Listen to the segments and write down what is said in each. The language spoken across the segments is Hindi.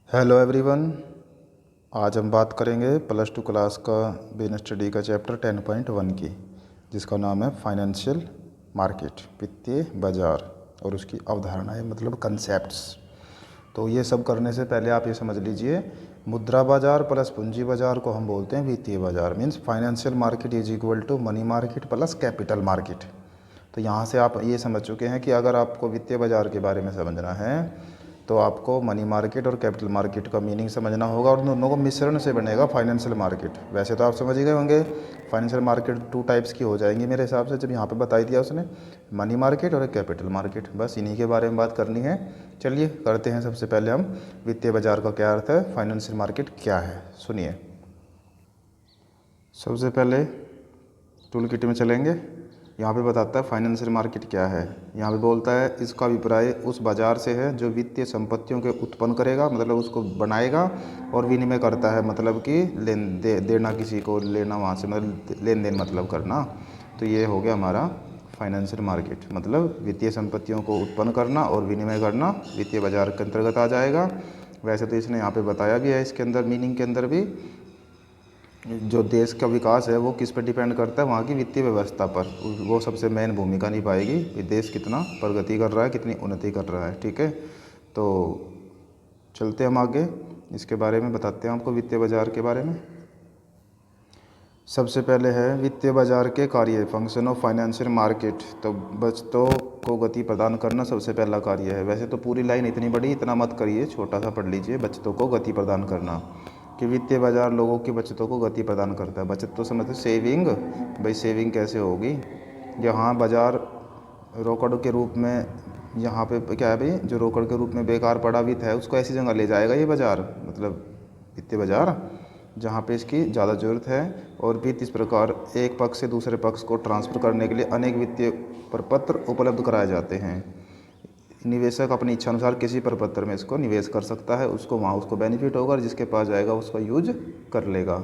Hello everyone. आज हम बात करेंगे प्लस टू क्लास का बिजनेस स्टडी का चैप्टर 10.1 की, जिसका नाम है फाइनेंशियल मार्केट, वित्तीय बाजार और उसकी अवधारणाएं मतलब कंसेप्ट्स। तो ये सब करने से पहले आप ये समझ लीजिए, मुद्रा बाजार प्लस पूंजी बाजार को हम बोलते हैं वित्तीय बाजार। Means financial market is equal to money market plus capital market. तो यहाँ से आप ये समझ चुके हैं कि अगर आपको वित्तीय बाजार के बारे में समझना है तो आपको मनी मार्केट और कैपिटल मार्केट का मीनिंग समझना होगा, और दोनों को मिश्रण से बनेगा फाइनेंशियल मार्केट। वैसे तो आप समझ ही गए होंगे, फाइनेंशियल मार्केट 2 टाइप्स की हो जाएंगी मेरे हिसाब से, जब यहाँ पे बता दिया उसने, मनी मार्केट और कैपिटल मार्केट। बस इन्हीं के बारे में बात करनी है। चलिए करते हैं। सबसे पहले हम वित्तीय बाजार का क्या अर्थ है, फाइनेंशियल मार्केट क्या है, सुनिए। सबसे पहले टूल किट में चलेंगे। यहाँ पे बताता है फाइनेंशियल मार्केट क्या है। यहाँ पे बोलता है इसका अभिप्राय उस बाजार से है जो वित्तीय संपत्तियों के उत्पन्न करेगा, मतलब उसको बनाएगा और विनिमय करता है, मतलब कि देना किसी को, लेना वहाँ से, मतलब लेन देन मतलब करना। तो ये हो गया हमारा फाइनेंशियल मार्केट, मतलब वित्तीय संपत्तियों को उत्पन्न करना और विनिमय करना वित्तीय बाजार के अंतर्गत आ जाएगा। वैसे तो इसने यहाँ पे बताया भी है, इसके अंदर मीनिंग के अंदर भी, जो देश का विकास है वो किस पर डिपेंड करता है, वहाँ की वित्तीय व्यवस्था पर। वो सबसे मेन भूमिका निभाएगी कि देश कितना प्रगति कर रहा है, कितनी उन्नति कर रहा है। ठीक है, तो चलते हम आगे, इसके बारे में बताते हैं आपको वित्तीय बाजार के बारे में। सबसे पहले है वित्तीय बाजार के कार्य, फंक्शन ऑफ फाइनेंशियल मार्केट। तो बचतों को गति प्रदान करना सबसे पहला कार्य है। वैसे तो पूरी लाइन इतनी बड़ी इतना मत करिए, छोटा सा पढ़ लीजिए, बचतों को गति प्रदान करना। कि वित्तीय बाजार लोगों की बचतों को गति प्रदान करता है। बचत तो समझते सेविंग, भाई सेविंग कैसे होगी, यहाँ बाजार रोकड़ के रूप में, यहाँ पे क्या है भाई, जो रोकड़ के रूप में बेकार पड़ा भी था उसको ऐसी जगह ले जाएगा ये बाजार, मतलब वित्तीय बाजार, जहाँ पे इसकी ज़्यादा ज़रूरत है। और भी इस प्रकार एक पक्ष से दूसरे पक्ष को ट्रांसफ़र करने के लिए अनेक वित्तीय प्रपत्र उपलब्ध कराए जाते हैं। निवेशक अपनी इच्छा अनुसार किसी प्रपत्र में इसको निवेश कर सकता है, उसको वहाँ उसको बेनिफिट होगा और जिसके पास जाएगा उसका यूज कर लेगा।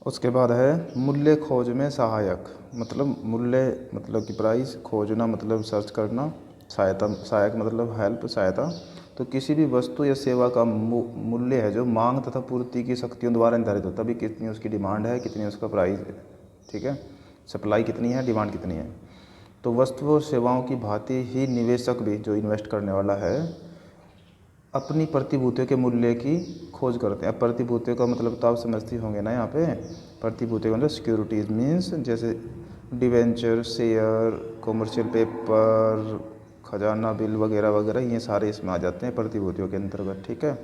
उसके बाद है मूल्य खोज में सहायक, मतलब मूल्य मतलब कि प्राइस, खोजना मतलब सर्च करना, सहायता, सहायक मतलब हेल्प, सहायता। तो किसी भी वस्तु या सेवा का मूल्य है जो मांग तथा पूर्ति की शक्तियों द्वारा निर्धारित होता है। अभी कितनी उसकी डिमांड है, कितनी उसका प्राइस है, ठीक है, सप्लाई कितनी है, डिमांड कितनी है। तो वस्तु और सेवाओं की भांति ही निवेशक भी, जो इन्वेस्ट करने वाला है, अपनी प्रतिभूतियों के मूल्य की खोज करते हैं। अब प्रतिभूतियों का मतलब तो आप समझते होंगे ना, यहाँ पे प्रतिभूतियों का मतलब सिक्योरिटीज़, मीन्स जैसे डिवेंचर, शेयर, कॉमर्शियल पेपर, खजाना बिल वगैरह वगैरह, ये सारे इसमें आ जाते हैं प्रतिभूतियों के अंतर्गत। ठीक है,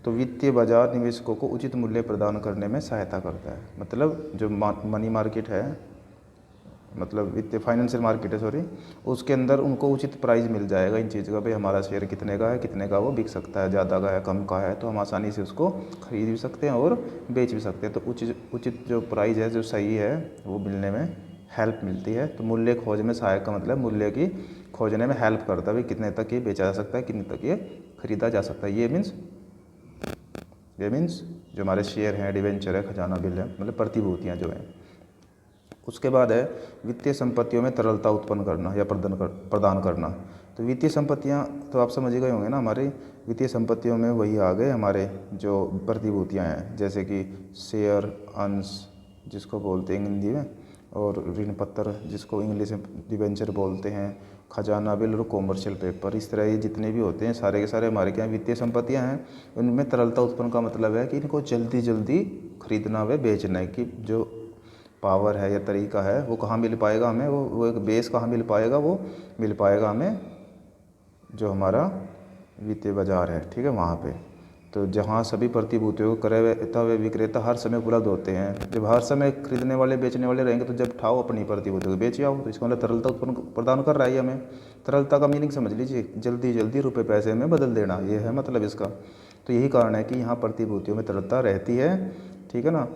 तो वित्तीय बाजार निवेशकों को उचित मूल्य प्रदान करने में सहायता करता है। मतलब जो मनी मार्केट है, मतलब वित्तीय फाइनेंशियल मार्केट है, सॉरी, उसके अंदर उनको उचित प्राइस मिल जाएगा इन चीज़ का, भाई हमारा शेयर कितने का है, कितने का वो बिक सकता है, ज़्यादा का है, कम का है, तो हम आसानी से उसको खरीद भी सकते हैं और बेच भी सकते हैं। तो उचित जो प्राइस है, जो सही है, वो मिलने में हेल्प मिलती है। तो मूल्य खोज में सहायक का मतलब मूल्य की खोजने में हेल्प करता है, भाई कितने तक ये बेचा जा सकता है, कितने तक ये खरीदा जा सकता है। ये मीन्स जो हमारे शेयर हैं, डिवेंचर है, खजाना बिल है, मतलब प्रतिभूतियाँ जो हैं। उसके बाद है वित्तीय संपत्तियों में तरलता उत्पन्न करना या प्रदान करना। तो वित्तीय संपत्तियां तो आप समझ ही गए होंगे ना, हमारी वित्तीय संपत्तियों में वही आ गए हमारे जो प्रतिभूतियां हैं, जैसे कि शेयर, अंश जिसको बोलते हैं हिंदी में, और ऋण पत्र जिसको इंग्लिश में डिबेंचर बोलते हैं, खजाना बिल और कॉमर्शियल पेपर। इस तरह ये जितने भी होते हैं सारे के सारे हमारे क्या वित्तीय संपत्तियां हैं। उनमें तरलता उत्पन्न का मतलब है कि इनको जल्दी जल्दी खरीदना व बेचना है, कि जो पावर है या तरीका है वो कहाँ मिल पाएगा हमें, वो एक बेस कहाँ मिल पाएगा, वो मिल पाएगा हमें जो हमारा वित्तीय बाजार है, ठीक है, वहाँ पे। तो जहाँ सभी प्रतिभूतियों को क्रेता व विक्रेता हर समय उपलब्ध होते हैं। जब हर समय खरीदने वाले बेचने वाले रहेंगे तो जब ठाओ अपनी प्रतिभूतियों को बेच आओ, तो इसका मतलब तरलता उत्पन्न प्रदान कर रहा है हमें। तरलता का मीनिंग समझ लीजिए, जल्दी जल्दी रुपये पैसे में बदल देना, ये है मतलब इसका। तो यही कारण है कि यहाँ प्रतिभूतियों में तरलता रहती है, ठीक है ना।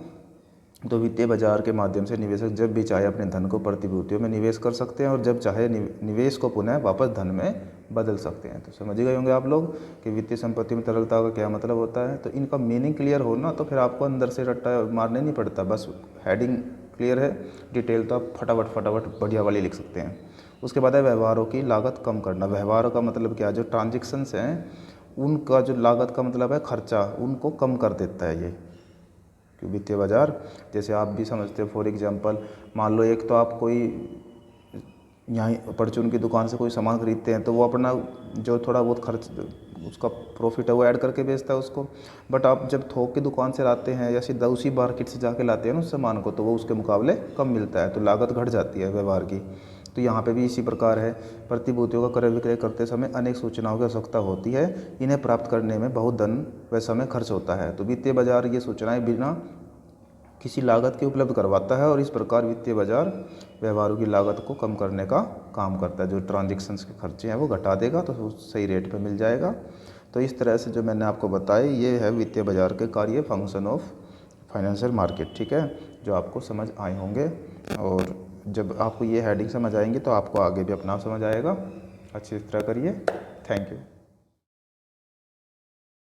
तो वित्तीय बाजार के माध्यम से निवेशक जब भी चाहे अपने धन को प्रतिभूतियों में निवेश कर सकते हैं और जब चाहे निवेश को पुनः वापस धन में बदल सकते हैं। तो समझ गए होंगे आप लोग कि वित्तीय संपत्ति में तरलता का क्या मतलब होता है। तो इनका मीनिंग क्लियर हो ना, तो फिर आपको अंदर से रट्टा मारने नहीं पड़ता, बस हेडिंग क्लियर है, डिटेल तो आप फटाफट फटाफट बढ़िया वाली लिख सकते हैं। उसके बाद है व्यवहारों की लागत कम करना। व्यवहारों का मतलब क्या, जो ट्रांजेक्शन्स हैं उनका जो लागत का मतलब है खर्चा, उनको कम कर देता है ये। क्यों वित्तीय बाजार, जैसे आप भी समझते हो, फॉर एग्जांपल मान लो एक तो आप कोई यहाँ परचून की दुकान से कोई सामान खरीदते हैं तो वो अपना जो थोड़ा बहुत खर्च उसका प्रॉफिट है वो ऐड करके बेचता है उसको। बट आप जब थोक की दुकान से लाते हैं या सीधा उसी मार्केट से जाके लाते हैं ना उस सामान को, तो वो उसके मुकाबले कम मिलता है, तो लागत घट जाती है व्यवहार की। तो यहाँ पे भी इसी प्रकार है, प्रतिभूतियों का क्रय विक्रय करते समय अनेक सूचनाओं की आवश्यकता होती है, इन्हें प्राप्त करने में बहुत धन व समय खर्च होता है। तो वित्तीय बाजार ये सूचनाएं बिना किसी लागत के उपलब्ध करवाता है और इस प्रकार वित्तीय बाजार व्यवहारों की लागत को कम करने का काम करता है। जो ट्रांजैक्शंस के खर्चे हैं वो घटा देगा तो सही रेट पे मिल जाएगा। तो इस तरह से जो मैंने आपको बताया ये है वित्तीय बाजार के कार्य, फंक्शन ऑफ फाइनेंशियल मार्केट, ठीक है, जो आपको समझ आए होंगे। और जब आपको ये हेडिंग समझ आएंगे तो आपको आगे भी अपना समझ आएगा। अच्छी तरह करिए। Thank you.